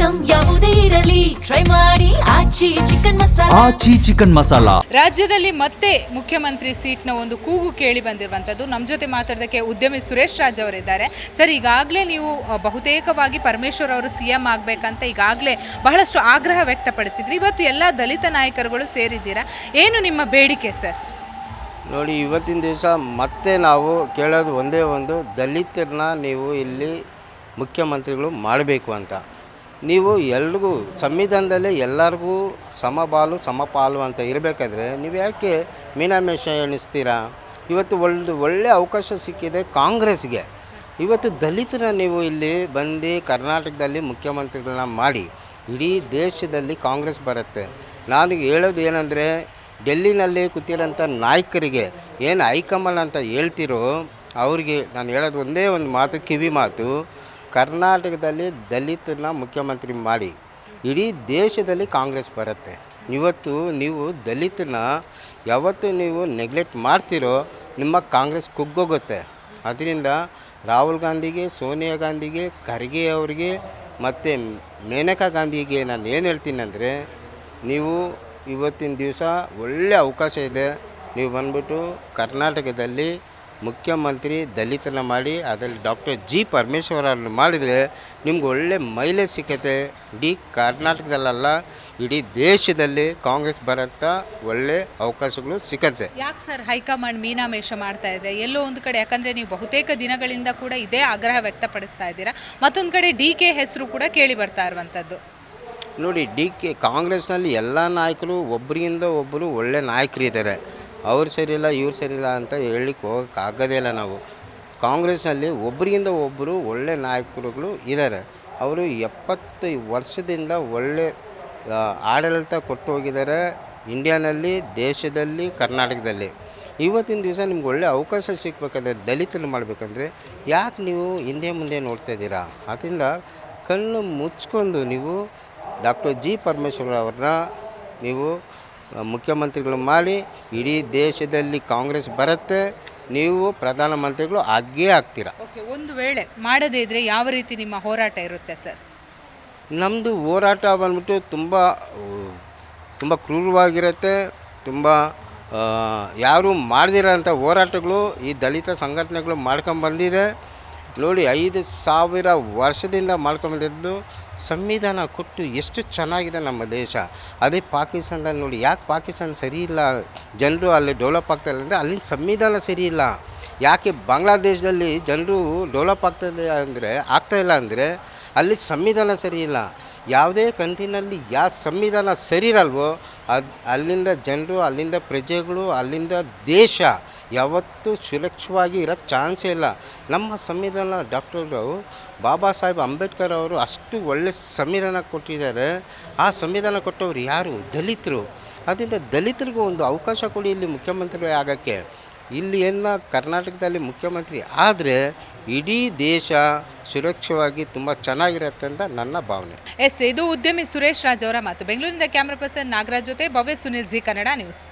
Item ಯಾವುದೇ ಇರಲಿ try ಮಾಡಿ ಆಚಿ ಚಿಕನ್ ಮಸಾಲಾ. ರಾಜ್ಯದಲ್ಲಿ ಮತ್ತೆ ಮುಖ್ಯಮಂತ್ರಿ ಸೀಟ್ನ ಒಂದು ಕೂಗು ಕೇಳಿ ಬಂದಿರುವಂಥದ್ದು. ನಮ್ಮ ಜೊತೆ ಮಾತಾಡೋದಕ್ಕೆ ಉದ್ಯಮಿ ಸುರೇಶ್ ರಾಜ್ ಅವರಿದ್ದಾರೆ. ಸರ್, ಈಗಾಗಲೇ ನೀವು ಬಹುತೇಕವಾಗಿ ಪರಮೇಶ್ವರ್ ಅವರು CM ಆಗಬೇಕಂತ ಈಗಾಗಲೇ ಬಹಳಷ್ಟು ಆಗ್ರಹ ವ್ಯಕ್ತಪಡಿಸಿದ್ರಿ. ಇವತ್ತು ಎಲ್ಲ ದಲಿತ ನಾಯಕರುಗಳು ಸೇರಿದ್ದೀರಾ, ಏನು ನಿಮ್ಮ ಬೇಡಿಕೆ ಸರ್? ನೋಡಿ, ಇವತ್ತಿನ ದಿವಸ ಮತ್ತೆ ನಾವು ಕೇಳೋದು ಒಂದೇ ಒಂದು, ದಲಿತರನ್ನ ನೀವು ಇಲ್ಲಿ ಮುಖ್ಯಮಂತ್ರಿಗಳು ಮಾಡಬೇಕು ಅಂತ. ನೀವು ಎಲ್ರಿಗೂ ಸಂವಿಧಾನದಲ್ಲೇ ಎಲ್ಲರಿಗೂ ಸಮಬಾಲು ಸಮಪಾಲು ಅಂತ ಇರಬೇಕಾದ್ರೆ ನೀವು ಯಾಕೆ ಮೀನಾಮೇಷ ಎಣಿಸ್ತೀರಾ? ಇವತ್ತು ಒಳ್ಳೆ ಅವಕಾಶ ಸಿಕ್ಕಿದೆ ಕಾಂಗ್ರೆಸ್ಗೆ. ಇವತ್ತು ದಲಿತರ ನೀವು ಇಲ್ಲಿ ಬಂದು ಕರ್ನಾಟಕದಲ್ಲಿ ಮುಖ್ಯಮಂತ್ರಿಗಳನ್ನ ಮಾಡಿ ಇಡೀ ದೇಶದಲ್ಲಿ ಕಾಂಗ್ರೆಸ್ ಬರುತ್ತೆ. ನಾನು ಹೇಳೋದು ಏನಂದರೆ, ಡೆಲ್ಲಿನಲ್ಲಿ ಕೂತಿರೋಂಥ ನಾಯಕರಿಗೆ ಏನು ಹೈಕಮಾಂಡ್ ಅಂತ ಹೇಳ್ತಿರೋ ಅವ್ರಿಗೆ ನಾನು ಹೇಳೋದು ಒಂದೇ ಒಂದು ಮಾತು, ಕಿವಿ ಮಾತು, ಕರ್ನಾಟಕದಲ್ಲಿ ದಲಿತರನ್ನ ಮುಖ್ಯಮಂತ್ರಿ ಮಾಡಿ ಇಡೀ ದೇಶದಲ್ಲಿ ಕಾಂಗ್ರೆಸ್ ಬರುತ್ತೆ. ಇವತ್ತು ನೀವು ದಲಿತನ ಯಾವತ್ತು ನೀವು ನೆಗ್ಲೆಕ್ಟ್ ಮಾಡ್ತಿರೋ ನಿಮ್ಮ ಕಾಂಗ್ರೆಸ್ ಕುಗ್ಗೋಗುತ್ತೆ. ಅದರಿಂದ ರಾಹುಲ್ ಗಾಂಧಿಗೆ, ಸೋನಿಯಾ ಗಾಂಧಿಗೆ, ಖರ್ಗೆ ಅವರಿಗೆ ಮತ್ತು ಮೇನಕಾ ಗಾಂಧಿಗೆ ನಾನು ಏನು ಹೇಳ್ತೀನಿ ಅಂದರೆ, ನೀವು ಇವತ್ತಿನ ದಿವಸ ಒಳ್ಳೆಯ ಅವಕಾಶ ಇದೆ. ನೀವು ಬಂದ್ಬಿಟ್ಟು ಕರ್ನಾಟಕದಲ್ಲಿ ಮುಖ್ಯಮಂತ್ರಿ ದಲಿತನ ಮಾಡಿ ಅದರಲ್ಲಿ ಡಾಕ್ಟರ್ G. ಪರಮೇಶ್ವರ್ ಅವ್ರನ್ನ ಮಾಡಿದರೆ ನಿಮ್ಗೆ ಒಳ್ಳೆ ಮೈಲೇಜ್ ಸಿಕ್ಕತ್ತೆ. ಇಡೀ ಕರ್ನಾಟಕದಲ್ಲ, ಇಡೀ ದೇಶದಲ್ಲಿ ಕಾಂಗ್ರೆಸ್ ಬರೋಂಥ ಒಳ್ಳೆ ಅವಕಾಶಗಳು ಸಿಕ್ಕತ್ತೆ. ಯಾಕೆ ಸರ್ ಹೈಕಮಾಂಡ್ ಮೀನಾಮೇಷ ಮಾಡ್ತಾ ಇದೆ ಎಲ್ಲೋ ಒಂದು ಕಡೆ? ಯಾಕಂದರೆ ನೀವು ಬಹುತೇಕ ದಿನಗಳಿಂದ ಕೂಡ ಇದೇ ಆಗ್ರಹ ವ್ಯಕ್ತಪಡಿಸ್ತಾ ಇದ್ದೀರಾ. ಮತ್ತೊಂದು ಕಡೆ DK ಹೆಸರು ಕೂಡ ಕೇಳಿ ಬರ್ತಾ ಇರುವಂಥದ್ದು. ನೋಡಿ, ಕಾಂಗ್ರೆಸ್ನಲ್ಲಿ ಎಲ್ಲ ನಾಯಕರು ಒಬ್ಬರಿಂದ ಒಬ್ಬರು ಒಳ್ಳೆ ನಾಯಕರಿದ್ದಾರೆ. ಅವ್ರು ಸರಿಯಿಲ್ಲ ಇವ್ರು ಸರಿಯಿಲ್ಲ ಅಂತ ಹೇಳಲಿಕ್ಕೆ ಹೋಗೋಕ್ಕಾಗೋದೇ ಇಲ್ಲ. ನಾವು ಕಾಂಗ್ರೆಸ್ನಲ್ಲಿ ಒಬ್ಬರಿಂದ ಒಬ್ಬರು ಒಳ್ಳೆ ನಾಯಕರುಗಳು ಇದ್ದಾರೆ. ಅವರು 70 ವರ್ಷದಿಂದ ಒಳ್ಳೆ ಆಡಳಿತ ಕೊಟ್ಟು ಹೋಗಿದ್ದಾರೆ ಇಂಡಿಯಾನಲ್ಲಿ, ದೇಶದಲ್ಲಿ, ಕರ್ನಾಟಕದಲ್ಲಿ. ಇವತ್ತಿನ ದಿವಸ ನಿಮ್ಗೆ ಒಳ್ಳೆ ಅವಕಾಶ ಸಿಗಬೇಕಾದ್ರೆ ದಲಿತರು ಮಾಡಬೇಕಂದ್ರೆ ಯಾಕೆ ನೀವು ಹಿಂದೆ ಮುಂದೆ ನೋಡ್ತಾ ಇದ್ದೀರಾ? ಅದರಿಂದ ಕಣ್ಣು ಮುಚ್ಕೊಂಡು ನೀವು ಡಾಕ್ಟರ್ G. ಪರಮೇಶ್ವರ್ ಅವ್ರನ್ನ ನೀವು ಮುಖ್ಯಮಂತ್ರಿಗಳು ಮಾಡಿ ಇಡೀ ದೇಶದಲ್ಲಿ ಕಾಂಗ್ರೆಸ್ ಬರುತ್ತೆ. ನೀವು ಪ್ರಧಾನಮಂತ್ರಿಗಳು ಆಗೇ ಆಗ್ತೀರಾ. ಓಕೆ, ಒಂದು ವೇಳೆ ಮಾಡದೇ ಇದ್ದರೆ ಯಾವ ರೀತಿ ನಿಮ್ಮ ಹೋರಾಟ ಇರುತ್ತೆ ಸರ್? ನಮ್ಮದು ಹೋರಾಟ ಬಂದ್ಬಿಟ್ಟು ತುಂಬ ಕ್ರೂರವಾಗಿರುತ್ತೆ. ತುಂಬ ಯಾರು ಮಾಡ್ದಿರೋಂಥ ಹೋರಾಟಗಳು ಈ ದಲಿತ ಸಂಘಟನೆಗಳು ಮಾಡ್ಕೊಂಬಂದಿದೆ. ನೋಡಿ, 5,000 ವರ್ಷದಿಂದ ಮಾಡ್ಕೊಂಬಂದಿದ್ದು ಸಂವಿಧಾನ ಕೊಟ್ಟು ಎಷ್ಟು ಚೆನ್ನಾಗಿದೆ ನಮ್ಮ ದೇಶ. ಅದೇ ಪಾಕಿಸ್ತಾನದಲ್ಲಿ ನೋಡಿ, ಯಾಕೆ ಪಾಕಿಸ್ತಾನ ಸರಿ ಇಲ್ಲ, ಜನರು ಅಲ್ಲಿ ಡೆವಲಪ್ ಆಗ್ತಾಯಿಲ್ಲ ಅಂದರೆ ಅಲ್ಲಿನ ಸಂವಿಧಾನ ಸರಿ ಇಲ್ಲ. ಯಾಕೆ ಬಾಂಗ್ಲಾದೇಶದಲ್ಲಿ ಜನರು ಡೆವಲಪ್ ಆಗ್ತಾಯಿಲ್ಲ ಅಂದರೆ ಅಲ್ಲಿ ಸಂವಿಧಾನ ಸರಿ ಇಲ್ಲ. ಯಾವುದೇ ಕಂಟ್ರಿನಲ್ಲಿ ಯಾವ ಸಂವಿಧಾನ ಸರಿ ಇರಲ್ವೋ ಅಲ್ಲಿಂದ ಜನರು, ಅಲ್ಲಿಂದ ಪ್ರಜೆಗಳು, ಅಲ್ಲಿಂದ ದೇಶ ಯಾವತ್ತೂ ಸುರಕ್ಷವಾಗಿ ಇರೋಕ್ಕೆ ಚಾನ್ಸೇ ಇಲ್ಲ. ನಮ್ಮ ಸಂವಿಧಾನ ಡಾಕ್ಟರ್ ಬಾಬಾ ಸಾಹೇಬ್ ಅಂಬೇಡ್ಕರ್ ಅವರು ಅಷ್ಟು ಒಳ್ಳೆ ಸಂವಿಧಾನ ಕೊಟ್ಟಿದ್ದಾರೆ. ಆ ಸಂವಿಧಾನ ಕೊಟ್ಟವರು ಯಾರು? ದಲಿತರು. ಅದರಿಂದ ದಲಿತರಿಗೂ ಒಂದು ಅವಕಾಶ ಕೊಡಿ ಇಲ್ಲಿ ಮುಖ್ಯಮಂತ್ರಿ ಆಗೋಕ್ಕೆ. ಇಲ್ಲಿ ಏನು ಕರ್ನಾಟಕದಲ್ಲಿ ಮುಖ್ಯಮಂತ್ರಿ ಆದರೆ ಇಡೀ ದೇಶ ಸುರಕ್ಷವಾಗಿ ತುಂಬ ಚೆನ್ನಾಗಿರುತ್ತೆ ಅಂತ ನನ್ನ ಭಾವನೆ. ಇದು ಉದ್ಯಮಿ ಸುರೇಶ್ ರಾಜ್ ಅವರ ಮಾತು. ಬೆಂಗಳೂರಿನಿಂದ ಕ್ಯಾಮ್ರಾ ಪರ್ಸನ್ ನಾಗರಾಜ್ ಜೊತೆ ಭವ್ಯ ಸುನಿಲ್, ಜಿ ಕನ್ನಡ ನ್ಯೂಸ್.